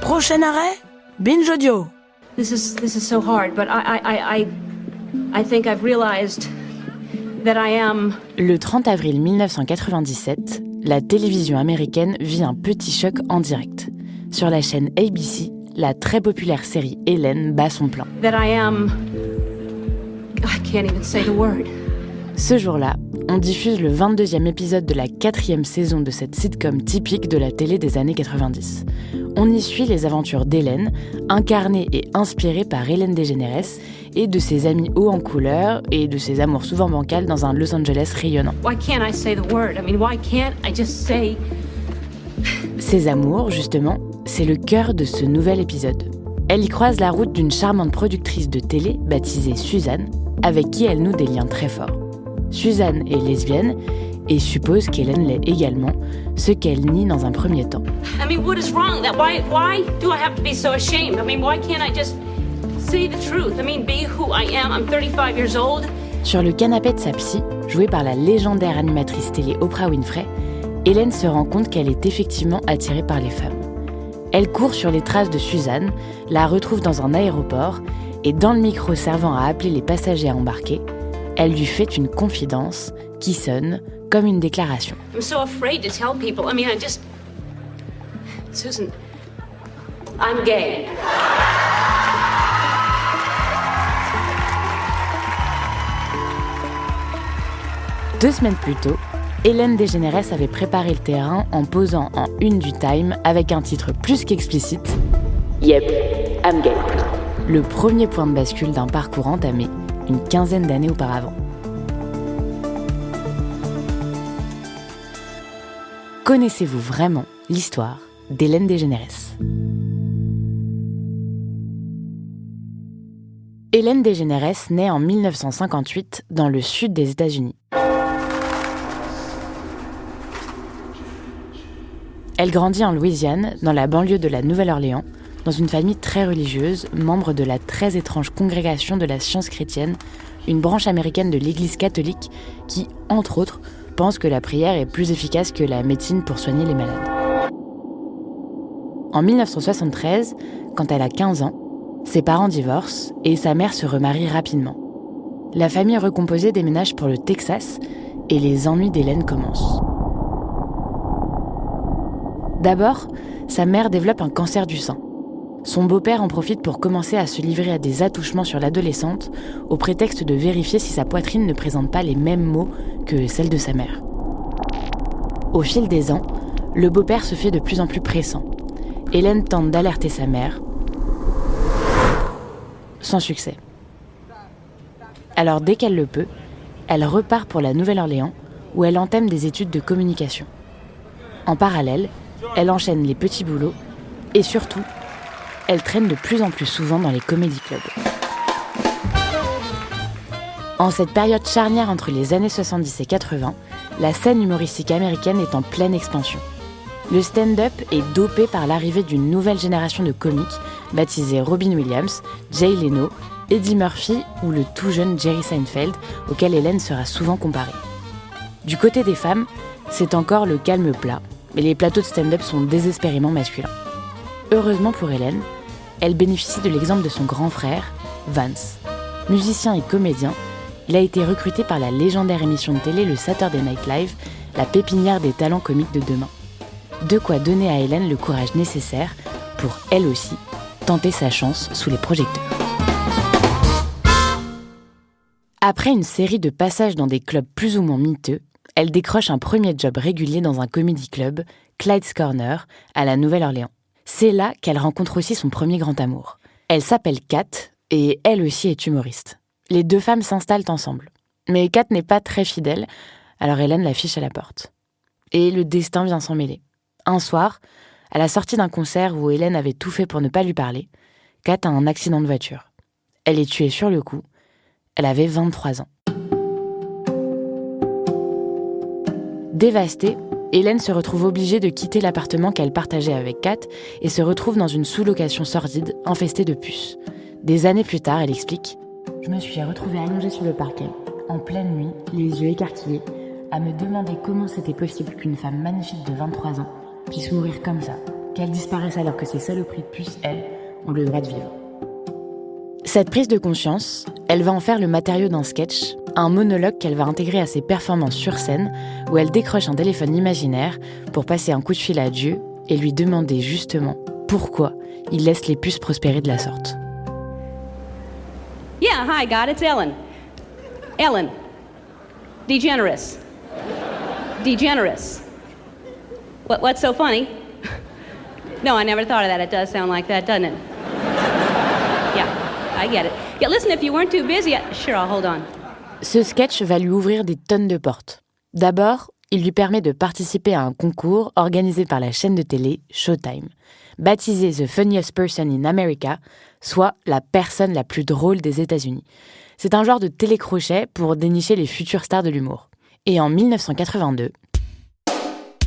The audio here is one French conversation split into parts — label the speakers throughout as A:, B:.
A: Prochain arrêt, Binge Audio.
B: This is so hard, but I think I've realized that I am...
C: Le 30 avril 1997, la télévision américaine vit un petit choc en direct. Sur la chaîne ABC, la très populaire série Ellen bat son plein.
B: That I am... I can't even say the word.
C: Ce jour-là, on diffuse le 22e épisode de la 4e saison de cette sitcom typique de la télé des années 90. On y suit les aventures d'Ellen, incarnée et inspirée par Ellen DeGeneres, et de ses amis hauts en couleur et de ses amours souvent bancales dans un Los Angeles rayonnant.
B: Why can't I say the word? I mean, why can't I just say...
C: Ces amours, justement, c'est le cœur de ce nouvel épisode. Elle y croise la route d'une charmante productrice de télé baptisée Suzanne, avec qui elle noue des liens très forts. Suzanne est lesbienne et suppose qu'Ellen l'est également, ce qu'elle nie dans un premier temps.
B: I mean, what is wrong? Why do I have to be so ashamed? I mean, why can't I just say the truth? I mean, be who I am. I'm 35 years old.
C: Sur le canapé de sa psy, jouée par la légendaire animatrice télé Oprah Winfrey, Ellen se rend compte qu'elle est effectivement attirée par les femmes. Elle court sur les traces de Suzanne, la retrouve dans un aéroport et dans le micro servant à appeler les passagers à embarquer, elle lui fait une confidence qui sonne comme une déclaration.
B: I'm so afraid to tell people. I mean, Susan, I'm gay.
C: Deux semaines plus tôt, Ellen DeGeneres avait préparé le terrain en posant en une du Time avec un titre plus qu'explicite « Yep, I'm gay ». Le premier point de bascule d'un parcours entamé une quinzaine d'années auparavant. Connaissez-vous vraiment l'histoire d'Ellen DeGeneres ? Ellen DeGeneres naît en 1958 dans le sud des États-Unis. Elle grandit en Louisiane, dans la banlieue de la Nouvelle-Orléans, dans une famille très religieuse, membre de la très étrange congrégation de la Science chrétienne, une branche américaine de l'Église catholique qui, entre autres, pense que la prière est plus efficace que la médecine pour soigner les malades. En 1973, quand elle a 15 ans, ses parents divorcent et sa mère se remarie rapidement. La famille recomposée déménage pour le Texas et les ennuis d'Ellen commencent. D'abord, sa mère développe un cancer du sein. Son beau-père en profite pour commencer à se livrer à des attouchements sur l'adolescente, au prétexte de vérifier si sa poitrine ne présente pas les mêmes maux que celle de sa mère. Au fil des ans, le beau-père se fait de plus en plus pressant. Ellen tente d'alerter sa mère, sans succès. Alors dès qu'elle le peut, elle repart pour la Nouvelle-Orléans, où elle entame des études de communication. En parallèle, elle enchaîne les petits boulots et surtout, elle traîne de plus en plus souvent dans les comédie clubs. En cette période charnière entre les années 70 et 80, la scène humoristique américaine est en pleine expansion. Le stand-up est dopé par l'arrivée d'une nouvelle génération de comiques baptisés Robin Williams, Jay Leno, Eddie Murphy ou le tout jeune Jerry Seinfeld, auquel Ellen sera souvent comparée. Du côté des femmes, c'est encore le calme plat, mais les plateaux de stand-up sont désespérément masculins. Heureusement pour Ellen, elle bénéficie de l'exemple de son grand frère, Vance. Musicien et comédien, il a été recruté par la légendaire émission de télé le Saturday Night Live, la pépinière des talents comiques de demain. De quoi donner à Ellen le courage nécessaire pour, elle aussi, tenter sa chance sous les projecteurs. Après une série de passages dans des clubs plus ou moins miteux, elle décroche un premier job régulier dans un comedy club, Clyde's Corner, à la Nouvelle-Orléans. C'est là qu'elle rencontre aussi son premier grand amour. Elle s'appelle Kat et elle aussi est humoriste. Les deux femmes s'installent ensemble. Mais Kat n'est pas très fidèle, alors Ellen la fiche à la porte. Et le destin vient s'en mêler. Un soir, à la sortie d'un concert où Ellen avait tout fait pour ne pas lui parler, Kat a un accident de voiture. Elle est tuée sur le coup. Elle avait 23 ans. Dévastée, Ellen se retrouve obligée de quitter l'appartement qu'elle partageait avec Kat et se retrouve dans une sous-location sordide, infestée de puces. Des années plus tard, elle explique « Je me suis retrouvée allongée sur le parquet, en pleine nuit, les yeux écarquillés, à me demander comment c'était possible qu'une femme magnifique de 23 ans puisse mourir comme ça, qu'elle disparaisse alors que ces saloperies de puces, elles, ont le droit de vivre. Cette prise de conscience, elle va en faire le matériau d'un sketch, un monologue qu'elle va intégrer à ses performances sur scène, où elle décroche un téléphone imaginaire pour passer un coup de fil à Dieu et lui demander justement pourquoi il laisse les puces prospérer de la sorte.
B: Yeah, hi, God, it's Ellen. Ellen. DeGeneres. DeGeneres. What's so funny? No, I never thought of that. It does sound like that, doesn't it? Yeah, I get it. Yeah, listen, if you weren't too busy, sure, I'll hold on.
C: Ce sketch va lui ouvrir des tonnes de portes. D'abord, il lui permet de participer à un concours organisé par la chaîne de télé Showtime, baptisé The Funniest Person in America, soit la personne la plus drôle des États-Unis. C'est un genre de télécrochet pour dénicher les futures stars de l'humour. Et en 1982,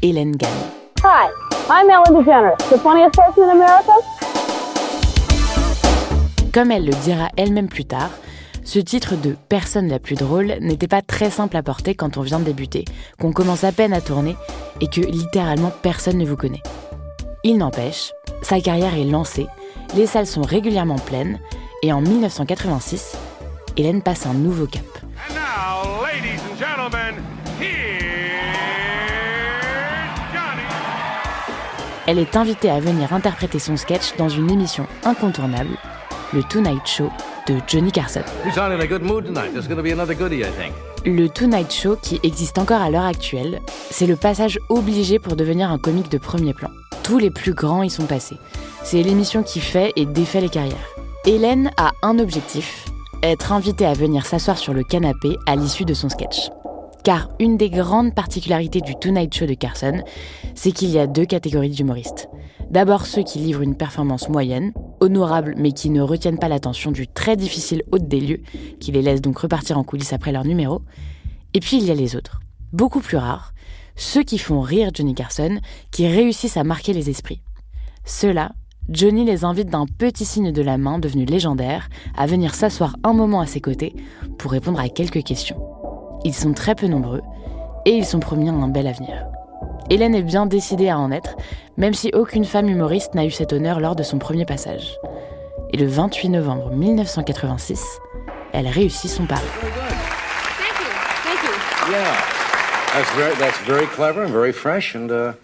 C: Ellen gagne.
D: Hi, I'm Ellen DeGeneres, the funniest person in America.
C: Comme elle le dira elle-même plus tard, ce titre de « personne la plus drôle » n'était pas très simple à porter quand on vient de débuter, qu'on commence à peine à tourner et que littéralement personne ne vous connaît. Il n'empêche, sa carrière est lancée, les salles sont régulièrement pleines et en 1986, Ellen passe un nouveau cap.
E: And now, ladies and gentlemen, here's Johnny.
C: Elle est invitée à venir interpréter son sketch dans une émission incontournable, le Tonight Show de Johnny Carson.
F: You sound in a good mood tonight. There's going to be another goodie, I think.
C: Le Tonight Show, qui existe encore à l'heure actuelle, c'est le passage obligé pour devenir un comique de premier plan. Tous les plus grands y sont passés. C'est l'émission qui fait et défait les carrières. Ellen a un objectif, être invitée à venir s'asseoir sur le canapé à l'issue de son sketch. Car une des grandes particularités du Tonight Show de Carson, c'est qu'il y a deux catégories d'humoristes. D'abord ceux qui livrent une performance moyenne, honorable mais qui ne retiennent pas l'attention du très difficile hôte des lieux, qui les laisse donc repartir en coulisses après leur numéro. Et puis il y a les autres, beaucoup plus rares, ceux qui font rire Johnny Carson, qui réussissent à marquer les esprits. Ceux-là, Johnny les invite d'un petit signe de la main devenu légendaire à venir s'asseoir un moment à ses côtés pour répondre à quelques questions. Ils sont très peu nombreux et ils sont promis un bel avenir. Ellen est bien décidée à en être, même si aucune femme humoriste n'a eu cet honneur lors de son premier passage. Et le 28 novembre 1986, elle réussit son pari.
B: Thank you.
F: Yeah. That's very clever and very fresh and,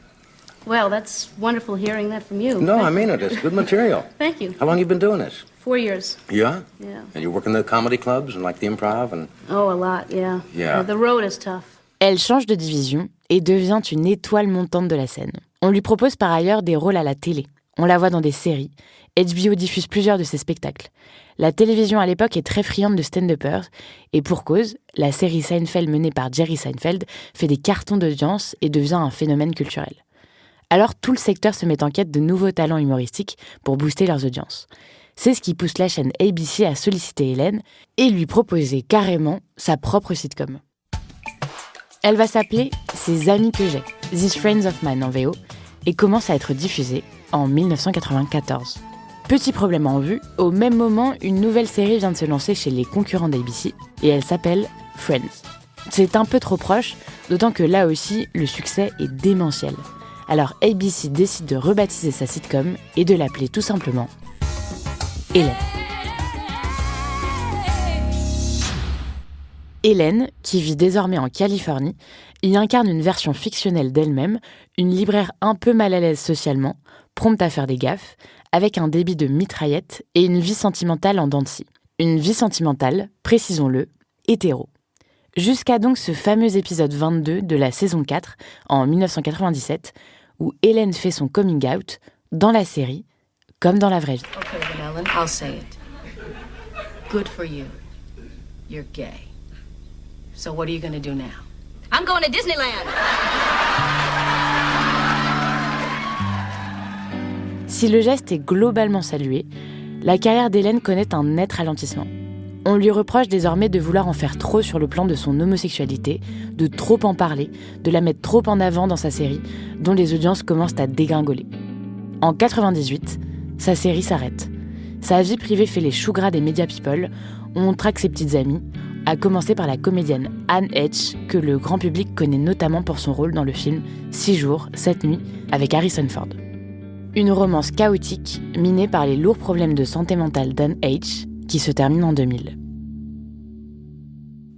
B: Well, that's wonderful hearing that from you.
F: No, I mean it. It's good material.
B: Thank you.
F: How long you been doing this?
B: 4 years.
F: Yeah?
B: Yeah.
F: And you work in the comedy clubs and like the improv and...
B: Oh, a lot, yeah.
F: Yeah.
B: The road is tough.
C: Elle change de division et devient une étoile montante de la scène. On lui propose par ailleurs des rôles à la télé. On la voit dans des séries. HBO diffuse plusieurs de ses spectacles. La télévision à l'époque est très friande de stand-uppers, et pour cause, la série Seinfeld menée par Jerry Seinfeld fait des cartons d'audience et devient un phénomène culturel. Alors tout le secteur se met en quête de nouveaux talents humoristiques pour booster leurs audiences. C'est ce qui pousse la chaîne ABC à solliciter Ellen et lui proposer carrément sa propre sitcom. Elle va s'appeler « Ces amis que j'ai », These Friends of Mine en VO, et commence à être diffusée en 1994. Petit problème en vue, au même moment, une nouvelle série vient de se lancer chez les concurrents d'ABC, et elle s'appelle Friends. C'est un peu trop proche, d'autant que là aussi, le succès est démentiel. Alors ABC décide de rebaptiser sa sitcom et de l'appeler tout simplement Ellen. Ellen, qui vit désormais en Californie, y incarne une version fictionnelle d'elle-même, une libraire un peu mal à l'aise socialement, prompte à faire des gaffes, avec un débit de mitraillette et une vie sentimentale en dents de scie. Une vie sentimentale, précisons-le, hétéro. Jusqu'à donc ce fameux épisode 22 de la saison 4, en 1997, où Ellen fait son coming out, dans la série, comme dans la vraie vie.
G: Okay, then, Ellen, I'll say it. Good for you. You're gay. So what are you gonna do now?
B: I'm going to Disneyland.
C: Si le geste est globalement salué, la carrière d'Ellen connaît un net ralentissement. On lui reproche désormais de vouloir en faire trop sur le plan de son homosexualité, de trop en parler, de la mettre trop en avant dans sa série, dont les audiences commencent à dégringoler. En 98, sa série s'arrête. Sa vie privée fait les choux gras des médias people, on traque ses petites amies, à commencer par la comédienne Anne Heche, que le grand public connaît notamment pour son rôle dans le film 6 jours, 7 nuits, avec Harrison Ford. Une romance chaotique, minée par les lourds problèmes de santé mentale d'Anne H, qui se termine en 2000.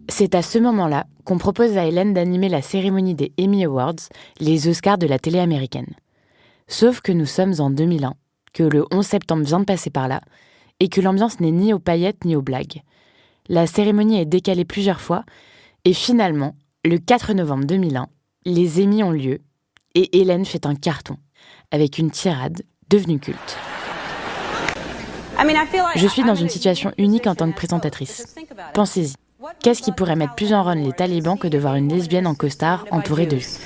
C: C'est à ce moment-là qu'on propose à Ellen d'animer la cérémonie des Emmy Awards, les Oscars de la télé américaine. Sauf que nous sommes en 2001, que le 11 septembre vient de passer par là, et que l'ambiance n'est ni aux paillettes ni aux blagues. La cérémonie est décalée plusieurs fois, et finalement, le 4 novembre 2001, les Emmy ont lieu, et Ellen fait un carton, avec une tirade devenue culte. Je suis dans une situation unique en tant que présentatrice. Pensez-y. Qu'est-ce qui pourrait mettre plus en run les talibans que de voir une lesbienne en costard entourée de juifs ?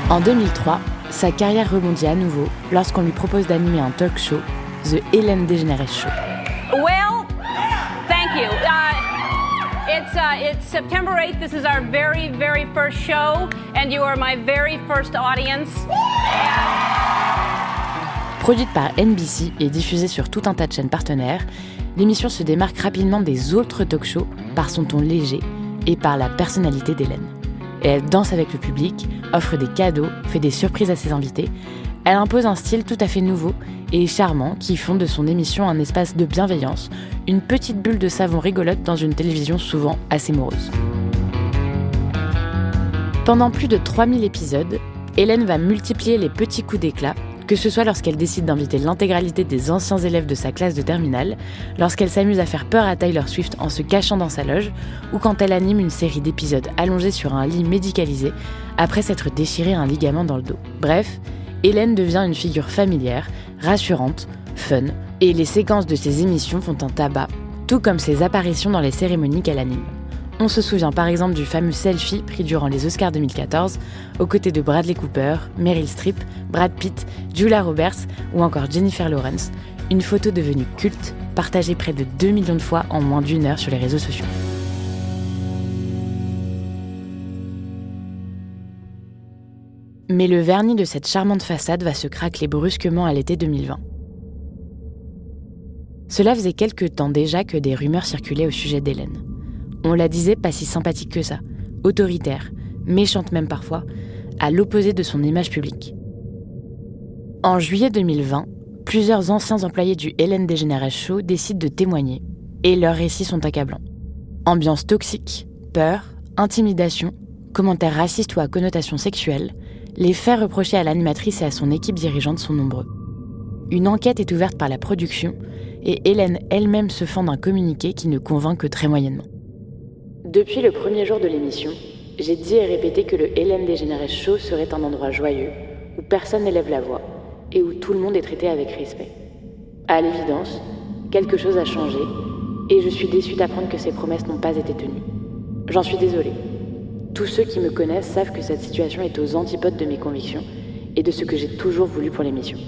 C: En 2003, sa carrière rebondit à nouveau lorsqu'on lui propose d'animer un talk show, The Ellen DeGeneres Show.
H: Well, thank you. It's September 8th. This is our very, very first show, and you are my very first audience.
C: Produite par NBC et diffusée sur tout un tas de chaînes partenaires, l'émission se démarque rapidement des autres talk-shows par son ton léger et par la personnalité d'Ellen. Et elle danse avec le public, offre des cadeaux, fait des surprises à ses invités. Elle impose un style tout à fait nouveau et charmant qui font de son émission un espace de bienveillance, une petite bulle de savon rigolote dans une télévision souvent assez morose. Pendant plus de 3000 épisodes, Ellen va multiplier les petits coups d'éclat, que ce soit lorsqu'elle décide d'inviter l'intégralité des anciens élèves de sa classe de terminale, lorsqu'elle s'amuse à faire peur à Taylor Swift en se cachant dans sa loge, ou quand elle anime une série d'épisodes allongés sur un lit médicalisé après s'être déchiré un ligament dans le dos. Bref, Ellen devient une figure familière, rassurante, fun, et les séquences de ses émissions font un tabac, tout comme ses apparitions dans les cérémonies qu'elle anime. On se souvient par exemple du fameux selfie pris durant les Oscars 2014, aux côtés de Bradley Cooper, Meryl Streep, Brad Pitt, Julia Roberts ou encore Jennifer Lawrence, une photo devenue culte, partagée près de 2 millions de fois en moins d'1 heure sur les réseaux sociaux. Mais le vernis de cette charmante façade va se craqueler brusquement à l'été 2020. Cela faisait quelques temps déjà que des rumeurs circulaient au sujet d'Ellen. On la disait pas si sympathique que ça, autoritaire, méchante même parfois, à l'opposé de son image publique. En juillet 2020, plusieurs anciens employés du Ellen DeGeneres Show décident de témoigner, et leurs récits sont accablants. Ambiance toxique, peur, intimidation, commentaires racistes ou à connotation sexuelle, les faits reprochés à l'animatrice et à son équipe dirigeante sont nombreux. Une enquête est ouverte par la production, et Ellen elle-même se fend d'un communiqué qui ne convainc que très moyennement. Depuis le premier jour de l'émission, j'ai dit et répété que le Ellen DeGeneres Show serait un endroit joyeux, où personne n'élève la voix, et où tout le monde est traité avec respect. À l'évidence, quelque chose a changé, et je suis déçue d'apprendre que ces promesses n'ont pas été tenues. J'en suis désolée. Tous ceux qui me connaissent savent que cette situation est aux antipodes de mes convictions, et de ce que j'ai toujours voulu pour l'émission.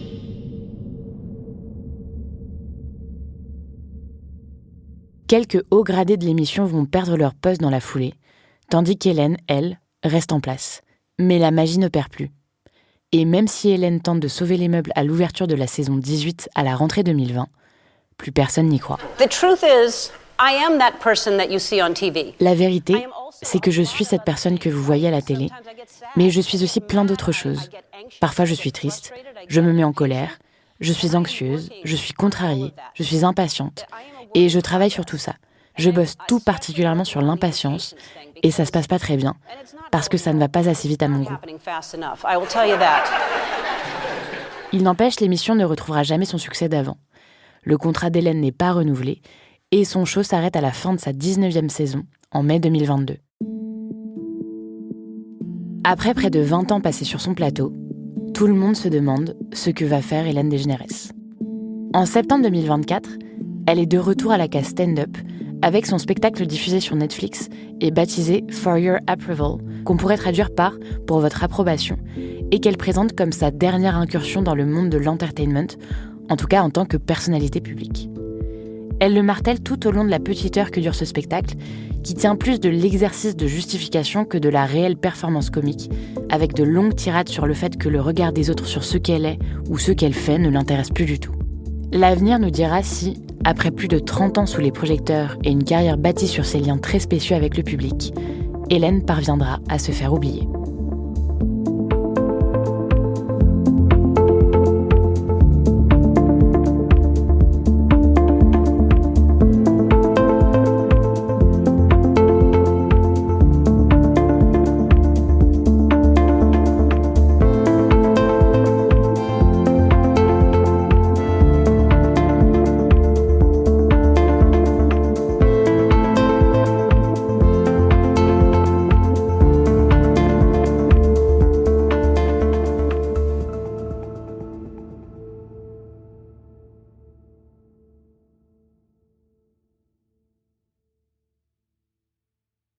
C: Quelques hauts gradés de l'émission vont perdre leur poste dans la foulée, tandis qu'Ellen, elle, reste en place. Mais la magie n'opère plus. Et même si Ellen tente de sauver les meubles à l'ouverture de la saison 18 à la rentrée 2020, plus personne n'y croit. La vérité, c'est que je suis cette personne que vous voyez à la télé, mais je suis aussi plein d'autres choses. Parfois je suis triste, je me mets en colère, je suis anxieuse, je suis contrariée, je suis impatiente. Et je travaille sur tout ça. Je bosse tout particulièrement sur l'impatience, et ça se passe pas très bien, parce que ça ne va pas assez vite à mon goût. Il n'empêche, l'émission ne retrouvera jamais son succès d'avant. Le contrat d'Ellen n'est pas renouvelé, et son show s'arrête à la fin de sa 19e saison, en mai 2022. Après près de 20 ans passés sur son plateau, tout le monde se demande ce que va faire Ellen DeGeneres. En septembre 2024, elle est de retour à la case stand-up avec son spectacle diffusé sur Netflix et baptisé For Your Approval, qu'on pourrait traduire par « pour votre approbation », et qu'elle présente comme sa dernière incursion dans le monde de l'entertainment, en tout cas en tant que personnalité publique. Elle le martèle tout au long de la petite heure que dure ce spectacle, qui tient plus de l'exercice de justification que de la réelle performance comique, avec de longues tirades sur le fait que le regard des autres sur ce qu'elle est ou ce qu'elle fait ne l'intéresse plus du tout. L'avenir nous dira si, Après plus de 30 ans sous les projecteurs et une carrière bâtie sur ses liens très spéciaux avec le public, Hélène parviendra à se faire oublier.